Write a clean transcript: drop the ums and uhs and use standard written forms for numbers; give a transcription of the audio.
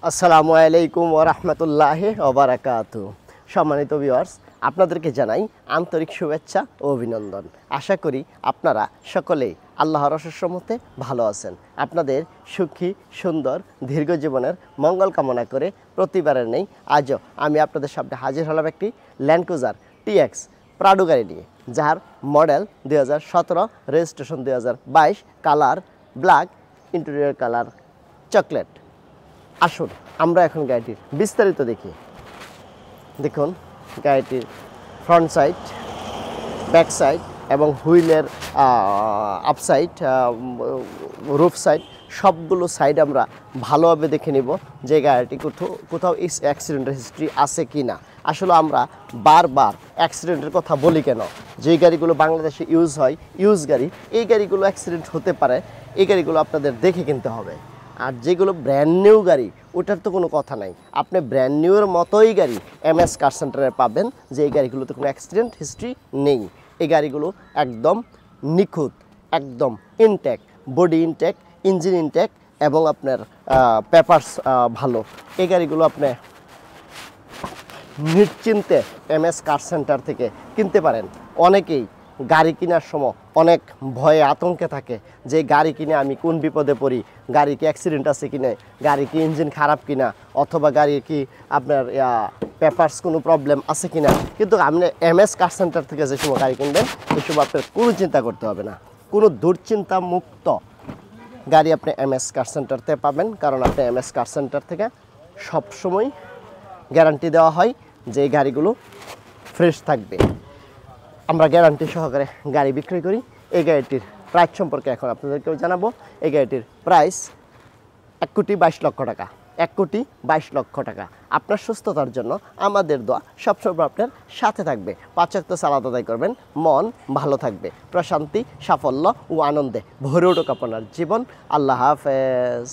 আসসালামু আলাইকুম ওয়া রাহমাতুল্লাহি ওয়া বারাকাতুহু। সম্মানিত ভিউয়ার্স, আপনাদেরকে জানাই আন্তরিক শুভেচ্ছা ও অভিনন্দন। আশা করি আপনারা সকলেই আল্লাহর অশেষ রহমতে ভালো আছেন। আপনাদের সুখী সুন্দর দীর্ঘ জীবনের মঙ্গল কামনা করে প্রতিবারের নেই আজও আমি আপনাদের সামনে হাজির হলাম একটি ল্যান্ড ক্রুজার টিএক্স প্রাডো গাড়ি নিয়ে, যার model 2017, registration 2022, colour black, interior colour chocolate. আসুন আমরা এখন গাড়িটির বিস্তারিত দেখি। দেখুন গাড়িটির ফ্রন্ট সাইড, ব্যাক সাইড এবং হুইলের আপসাইড, রুফ সাইড সবগুলো সাইড আমরা ভালোভাবে দেখে নিব যে গাড়িটি কোথাও অ্যাক্সিডেন্টের হিস্ট্রি আছে কি না। আসলে আমরা বারবার অ্যাক্সিডেন্টের কথা বলি কেন, যেই গাড়িগুলো বাংলাদেশে ইউজ হয়, ইউজ গাড়ি, এই গাড়িগুলো অ্যাক্সিডেন্ট হতে পারে। এই গাড়িগুলো আপনাদের দেখে কিনতে হবে। আর যেগুলো ব্র্যান্ড নিউ গাড়ি, ওটার তো কোনো কথা নাই। আপনি ব্র্যান্ড নিউয়ের মতোই গাড়ি এমএস কার সেন্টারে পাবেন, যে এই গাড়িগুলোতে কোনো অ্যাক্সিডেন্ট হিস্ট্রি নেই। এই গাড়িগুলো একদম নিখুঁত, একদম intact, body intact, engine intact এবং আপনার পেপারস ভালো। এই গাড়িগুলো আপনি নিশ্চিন্তে এমএস কার সেন্টার থেকে কিনতে পারেন। অনেকেই গাড়ি কেনার সময় অনেক ভয়ে আতঙ্কে থাকে যে গাড়ি কিনে আমি কোন বিপদে পড়ি, গাড়ি কি অ্যাক্সিডেন্ট আছে কিনা, গাড়ি কি ইঞ্জিন খারাপ কিনা, অথবা গাড়ি কি আপনার পেপারস কোনো প্রবলেম আছে কিনা। কিন্তু আপনি এমএস কার সেন্টার থেকে যে সময় গাড়ি কিনবেন, এসব আপনার কোনো চিন্তা করতে হবে না। কোনো দুশ্চিন্তা মুক্ত গাড়ি আপনি এমএস কার সেন্টার থেকে পাবেন, কারণ আপনি এমএস কার সেন্টার থেকে সবসময় গ্যারান্টি দেওয়া হয় যে এই গাড়িগুলো ফ্রেশ থাকবে। আমরা গ্যারান্টি সহকারে গাড়ি বিক্রি করি। এই গাড়িটির প্রাইস সম্পর্কে এখন আপনাদেরকেও জানাবো। এই গাড়িটির প্রাইস 1,22,00,000 টাকা। 1,22,00,000 টাকা। আপনার সুস্থতার জন্য আমাদের দোয়া সবসময় আপনার সাথে থাকবে। 5 ওয়াক্ত সালাত আদায় করবেন, মন ভালো থাকবে, প্রশান্তি, সাফল্য ও আনন্দে ভরে উঠুক আপনার জীবন। আল্লাহ হাফেজ।